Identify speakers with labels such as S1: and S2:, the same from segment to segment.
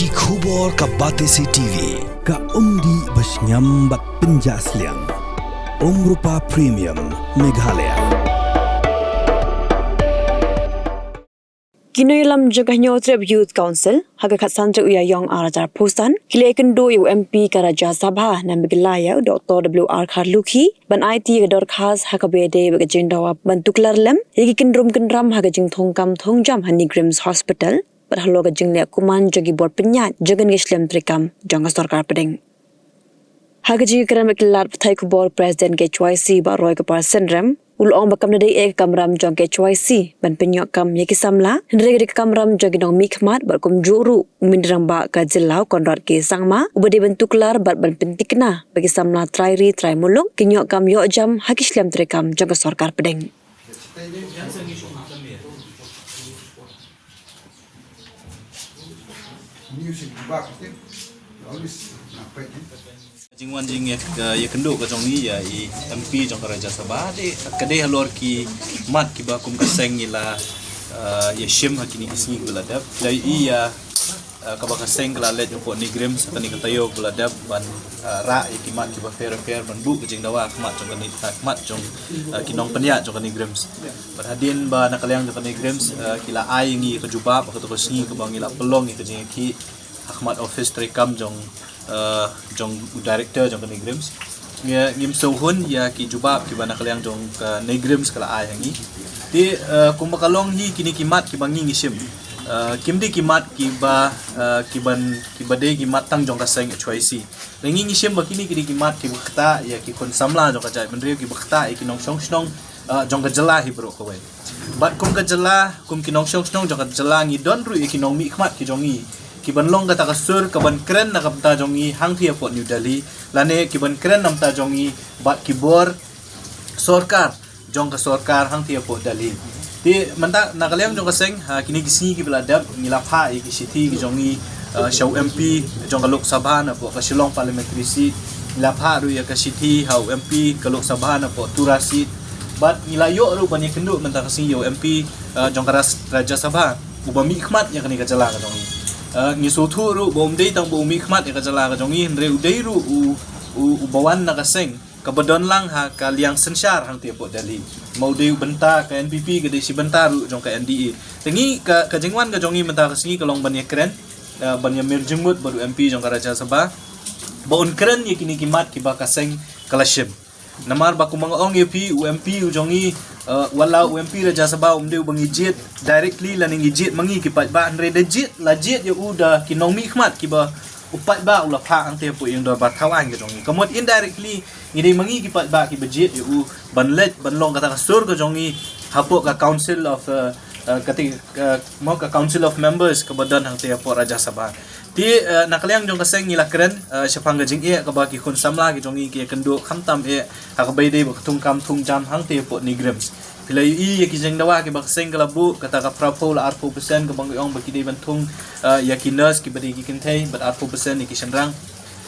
S1: Ki khubor ka Batesi TV.
S2: Ka umdi basnyambak penjaslian. Rupa Premium Meghalaya.
S3: Kinoilam jagahnya Trib Youth Council haga khasan uya yong arajar postan hilaikan do UMP ka Raja Sabha nan begelaya Dr. WR Kharlukhi ban IT ka dor khas haga bede baga jendawa bantuklar lem yagi kindrum kendram haga jing thongkam thongjam hani Grims Hospital padahal ga jing le kuman jagi bor penyat jagan gislam trikam jangga sarkar pedeng haga ji kram iklar thai ku bor president ke choice ba roy ka par senram ulong bakam na day kamram jong ke choice ban penyok kam yaki samla ndre kamram jong dong mikmat bar kum juru mindrang ba ka jilau konrad ke sangma ubade bentuklar bar ban pentikna bagi samla trai mulung kenyok kam yo jam hakislam trekam jong sarkar pedeng
S4: Jingwan jing ya kendo ka jong ni ya i MP jong ka Raja Sabha de kade halor ki mat ki ba kum ka seng ila ya shim hakini kisni beladap lai i ya ka ba ka seng kala let jong ni Grims tani ka tayo beladap ban ra i ki mat ki ba fair ban bu ka jing dawa mat jong ka ni mat jong kinong penya jong ka ni Grims berhadin ba nakaliang jong ka ni Grims kila ai ngi ka jubab ka to ka sni ka bang ila pelong i ka jing ki Ahmad office trekam jong director jong ka Grims ngia ngim sohun ya ki jubab ki bana kaliang jong ka Grims kala ai hangi ti kumakalong hi kini kimat ki bangi ngishim kimdi kimat ki ba ki bade ki matang jong ka seng HYC lengi ngishim bakini kini kimat ki bakta ya ki kon samla jong ka jai mendri ki bakta ki nong song jong ka jela hi bro ko we bat kum ka jela kum ki nong song jong ka jela ngi don ru ki nong mi khmat ki jongi kiban long kata kasur kaban keren na kapta jongi hang thia po New Delhi lane kiban keren namta jongi bat kibor sorkar jong ka sorkar hang thia po Delhi ti manta nakaliam jong ka seng kini gisni ki beladap ngilapha ki sithi ki jongi show MP jong ka Lok Sabha na po ka Shillong parliamentary seat ngilapha ru ya ka sithi hau MP ka Lok Sabha na po Turasi bat ngilayo ru bani kendu manta ka sing yo MP jong ka Raja Sabha ubami khmat ya kani ka jala ka jongi ngi sotu ru bom dei tang bom mikmat ya kajala ka jongi hre udei ru u bawan na kaseng kabadon lang ha ka liang sensyar hang tie po Delhi mau dei benta ka NPP ka dei si benta ru jong ka NDA tengi ka jengwan ka jongi menta ka singi kalong ban ya keren ban ya mirjemut baru MP jong ka Raja Sabha baun keren ya kini kimat ki ba kaseng kalashim namar ba kumang ong UMP ujongi wala UMP Raja Sabha umde bangi jit directly laning jit mangi kipat ba andre legit legit ya udah kinong mi khmat ki ba upat ba ula pha ang te pu yang do ba thawan ke jongi kamot indirectly ngide mangi kipat ba ki bejit ya u ban let ban long kata kasur ke jongi hapok ka council of mau ka council of members ke badan hang te pu Raja Sabha ti nakaliang jong kaseng ngila keren syapang gajing ka ba ki khun samla ki jongi ki kendo khamtam ka bai dei ba tung kam tung jam hang te pu ni Grims pilai i ki jeng dawa ki ba kaseng kalabu kata ka prapo la 4% ka bang yong ba ki dei bantung ya ki nurse ki badi ki kintai but 4% ni ki sendrang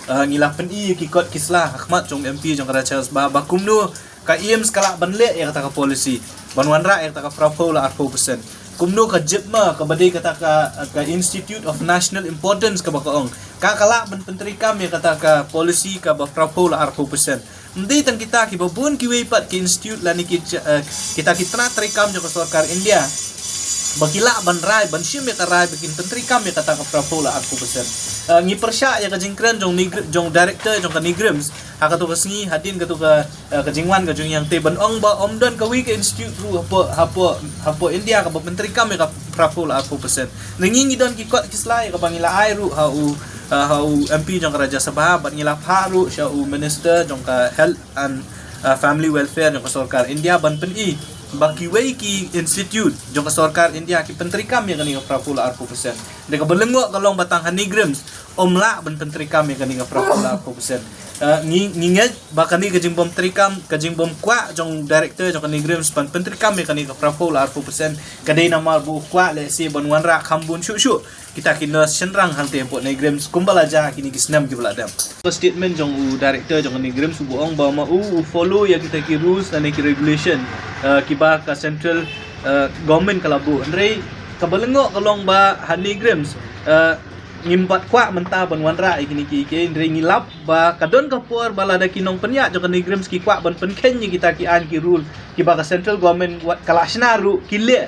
S4: ngila pen i ki kot kisla Ahmad jong MP jong Raja Sabha ba kumnu ka IM skala banle ya kata ka policy banwanra ya kata ka prapo la 4% kumno ka jipma ka badai kata ka Institute of National Importance ka bakaong kakala ban pentrikam ya kata ka policy ka ba prapo la 4% ndi tang kita ki babun ki weipat ki institute la ni kita kitra trikam jo ka sarkar India bakila ban rai ban shim ya ka rai bikin pentrikam ya kata ka prapo la 4% ngi persya ya ka jingkran jong director jong ka ni Grims ha ka to ka singi hadin ka to ka jingwan ka jong yang te ban ong ba omdon ka wi ka institute ru hapo India ka ba pentrikam ya ka prapo la 4% ngi don ki kot kislai ka bangila ai ru hau MP jong ka Raja Sabha ban ngila pharu sha u minister jong ka health and family welfare jong ka sarkar India ban pen i baki wei ki institute jong ka sarkar India ki pentrikam ya kani ka prapo la 4% de ka belengo kalong batang hani Grims omla ban pentrikam ya kani ka prapo la 4% nginget bakani ka jingbom trikam ka jingbom kwa jong director jong kani Grims ban pentrikam ya kani ka prapo la 4% kadai nama bu kwa le si ban wanra khambun shu kita kena senrang hang tempo ni Grims kumbala ja kini kisnam ki beladam statement jong u director jong ni Grims buong ba ma u follow ya kita ki rules dan ki regulation ki ba ka central government kalabu andre kabalengo kalong ba hani Grims ngimpat kwa mentah ban wanra ikini ki ngilap ba kadon kapor balada kinong penya jo kanigrims ki kwa ban penken ni kita ki an ki rule ki ba central government wat kalashnaru kile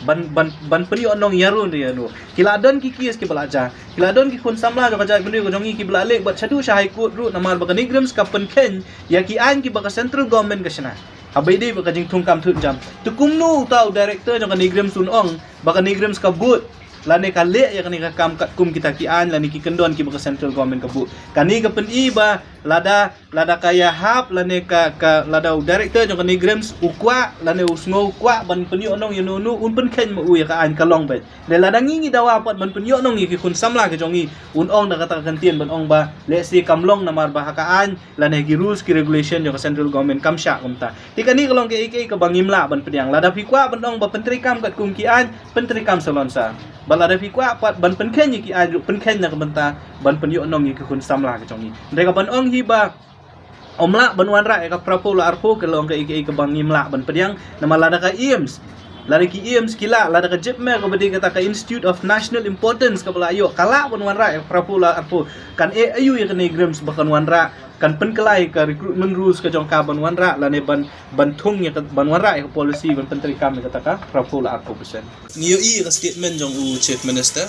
S4: ban peni onong yarun dia no kiladon ki kies ki balaja kiladon ki kun samla jo kaja bende ko jongi ki balale bat chadu shahai court ru namar ba kanigrims ka penken ya ki an ki ba central government kasna abai dei ba kajing thungkam thut jam tukumnu tau director jo kanigrims sun ong ba kanigrims ka but lani ka le ya kani ka kam kat kum kita ki an lani ki kendon ki ba central government ka bu kani ka pen i ba lada kaya hap lani ka lada director jong kani grams ukwa lani usngo ukwa ban penyo nong yunu un pen ken mu ya ka an ka long bet le lada ngi dawa pat ban penyo nong ki kun samla ke jongi un ong da kata kantien ban ong ba le si kamlong namar ba ka an lani ki rules ki regulation jong central government kam sha kumta ti kani ka long ke ban bangimla ban pedyang lada pikwa ban ong ba pentri kam kat kum ki an pentri kam salonsa balada fikwa pat ban penken ki aju penken na kabanta ban penyo nong ki kun samla ke jongi ndeka ban ong hiba omla ban wanra ka prapo la arpo ke long ke ka bangimla ban pedyang nama lada ka IEMS lada ki IEMS kila lada ka jipme ka bedi kata ka Institute of National Importance ka bala ayo kala ban wanra ka prapo la arpo kan ayu ya ka grams bakan wanra kan penkelai ka recruitment rules ka jong ka ban wanra lane ban thung ya ka ban wanra ka policy ban pentri kam kata ka prapo la arpo persen ngiyo I ka statement jong u chief minister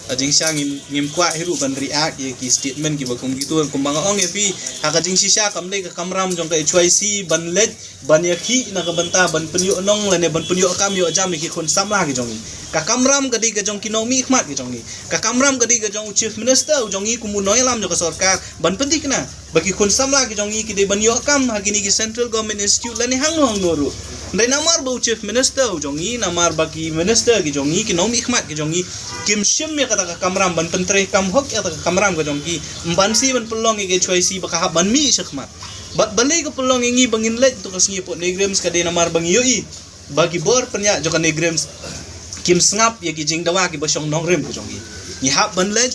S4: ajing siya ngim kwa hiru ban react ye ki statement ki ba kum gitu kum bang ong ye pi ha ka jing sisha kam le ka kamram jong ka HYC ban let ban ya ki na ka banta ban penyo nong lane ban penyo kam yo jam ki khon samla ki jong ka kamram ka di ka jong kinomi khmat ki jong ka kamram ka di ka jong chief minister jong i kumu noilam jo ka sarkar ban pentik na bagi khon samla ki jong i ki de ban yo kam ha kini ki central government institute lane hang noru ndai namar ba chief minister jong i namar bagi minister ki jong i kinomi khmat ki jong i kim shim ya kata ka kamram ban pentre kam hok ya kata kamram ka jong ki mbansi ban pelong ke HYC ba ka ban mi shakmat bat balai ka pelong ngi bangin let to kasngi po negrams ka de namar bang yoi bagi bor penya jo ka negrams kim snap ya ki jing dawa ki basong nongrem ko jong ni hap ban let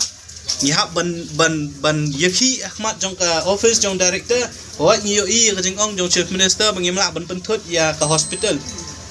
S4: ni hap ban yakhi ahmad jong ka office jong director wa ni yoi ka jing ong jong chief minister bangim la ban penthut ya ka hospital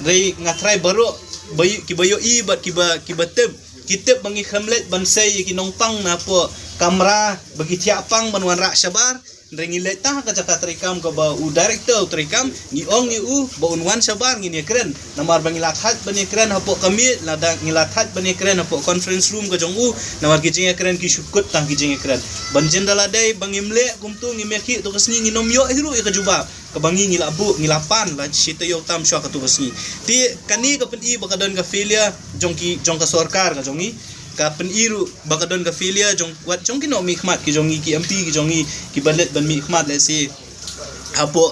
S4: rei ngatrai baru bayu ki bayo I bat ki ba teb kitip bangi khamlet ban say ki nongpang na po kamera bagi tiapang ban wanra sabar rengi leta ka jaka trikam ka ba u director trikam ni ong ni u ba unwan sabar ngini kren namar bangi lathat bani kren hapo kami lada ngilathat bani kren hapo conference room ka jong u namar kijing kren ki syukut tang kijing kren ban jendala dai bangimle kumtu ngimeki to kasni nginom yo hiru ka juba ka bangi ngilabu ngilapan la sita yo tam swa ka tu kasni ti kani ka pen I bakadon ka filia jong ka sarkar ka jongi ka pen iru bakadon ka filia jong wat jong kino mi khmat ki jongi ki MP ki jongi ki balet ban mi khmat le si hapo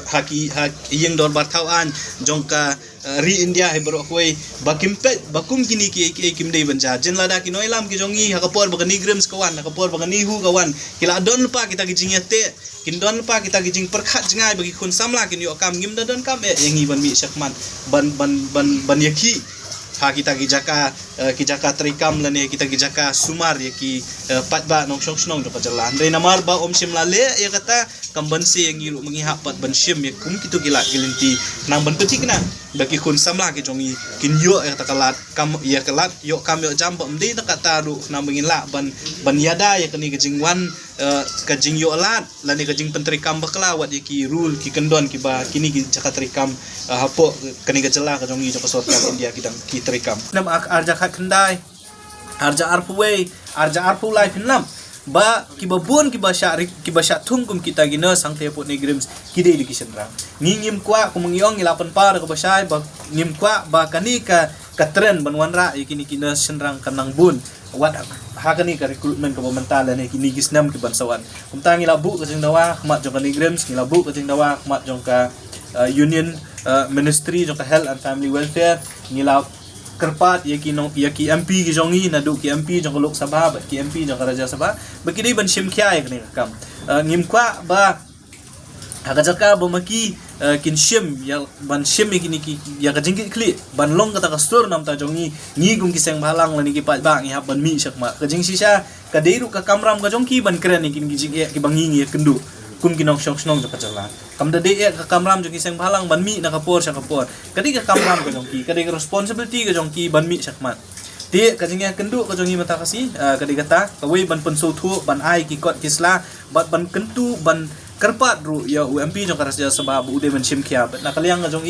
S4: haki yeng dor bartawan jong ka ri India he bro khoi bakimpet bakum kini ki kim dei banja jen lada ki noilam ki jongi hakapor bagani grams kawan hakapor bagani hu kawan kila don pa kita ki jingete kin don pa kita ki jing perkhat jingai bagi kun samla kin yo kam ngim don kam yengi ban mi shakman ban yaki ha kita ki jaka trikam lane kita ki jaka sumar ya ki patba nong shong do pajalan dai namar ba om sim lale ya kata kambansi yang iru mengihat pat ban sim ya kum kitu gila gilinti nang ban petik na bagi kun samla ki jongi kin yo ya kata kalat kam ya kalat yo kam yo jam ba mdi ta kata ru nang bangin la ban yada ya kani kejingwan kajing yo alat lani kajing pentrikam bakla wat ya ki rule ki kendon ki ba kini ki jaka trikam hapo kani kejela ka jongi jaka sorta India kita ki trikam nam arja khat kendai arja arpuwe arja arpu life nam ba kibabun kibasya thungkum kita gina sangte pot negrims kide education ra ngim kwa kumengiong ilapan par ka basay ba ngim kwa ba kani ka trend banwanra ikini kina senrang kanang bun wat hakani ka recruitment ka pementalan ikini gisnam ki bansawan kumtang ilabu ka jing dawa khmat jong ka negrims ilabu ka jing dawa khmat jong ka union ministry jong ka health and family welfare ngila kerpat ya ki MP ki jongi na du ki MP jong Lok Sabha ba ki MP jong Raja Sabha ba ki dei ban sim kya ek ne kam ngim kwa ba hagajaka ba maki kin sim ya ban sim ki ya ka jingki kli ban long kata ka store nam ta jongi ngi gum ki seng balang la ni ki pat ba ngi hab ban mi sak ma ka jing sisa ka deiru ka kamram ka jongki ban kren ki jing ki bangi ngi kendu kum kinong snong ka jala kam da de ka kamram jo ki seng balang ban mi na kapor sa kapor kadi ka kamram ka jongki kadi ka responsibility ka jongki ban mi sakmat Ti kajingnya kendu kajongi mata kasi kadi kata kawai ban pensutu ban ai ki kot kisla ban kentu ban kerpat ru ya UMP jong karasja sebab ude men simkia na kaliang kajong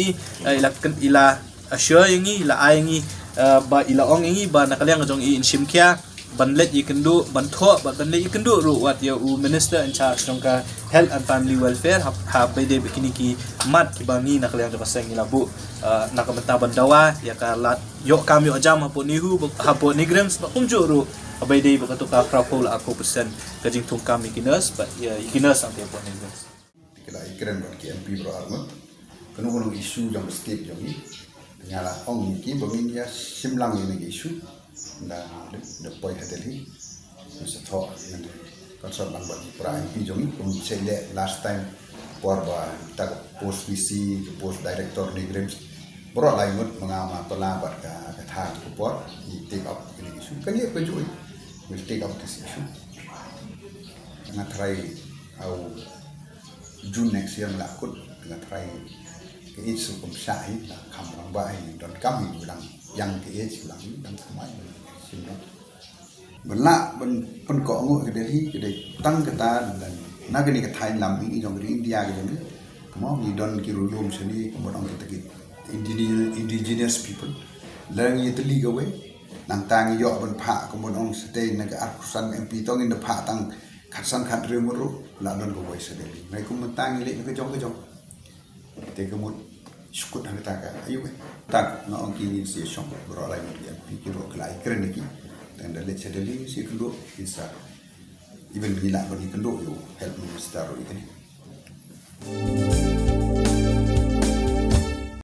S4: ila assure yangi ila ai yangi ba ila ong yangi ba na kaliang kajong in simkia ban let yi kendu ban tho ban let yi kendu ru wat ya minister in charge jong ka health and family welfare ha by de bikini ki mat ki bangi na kaliang jong kaseng ila bu nak benta bandawa ya kalat yok kami ajam hapo nihu hapo nigrams ba kumjo ru abai dei ba to ka prapol ako persen kajing tung kami kinas ba ya kinas ang hapo nigrams
S5: kila ikren ba ki MP bro armut kono isu jam state jam ni nyala ong ki bangin ya simlang ni isu da de poi hadeli so tho and konsol lang ba pra MP jam ni kum sele last time por ba ta post VC post director nigrams bro lai mut mengama tola bat ka thang ko por ni take up ini isu kan ye peju will take up this issue na try au June next year lakut na try ke isu kum sai la kam lang ba ai don kam ni lang yang ke isu lang dan semai sino benla ben pen ko ngo ke dei tang kata dan nagani ke thai lam ni jong ri India ke ni mo ni don ki rum sini mo dong kita ki indigenous people lang ye teli ga we nang tang yo ban pha ko mon ong stay na ka arsan MP tong in the pha tang khat san khat re mo ru la don ko we se de nai ko mon tang le ka jong te ko mon skut hang ta ka ayu we tak no ong ki ni si shong bro lai mo MP ki ro klai kren ki dan le se de li si ko isa even bila ko ni ko yo help minister ro ikani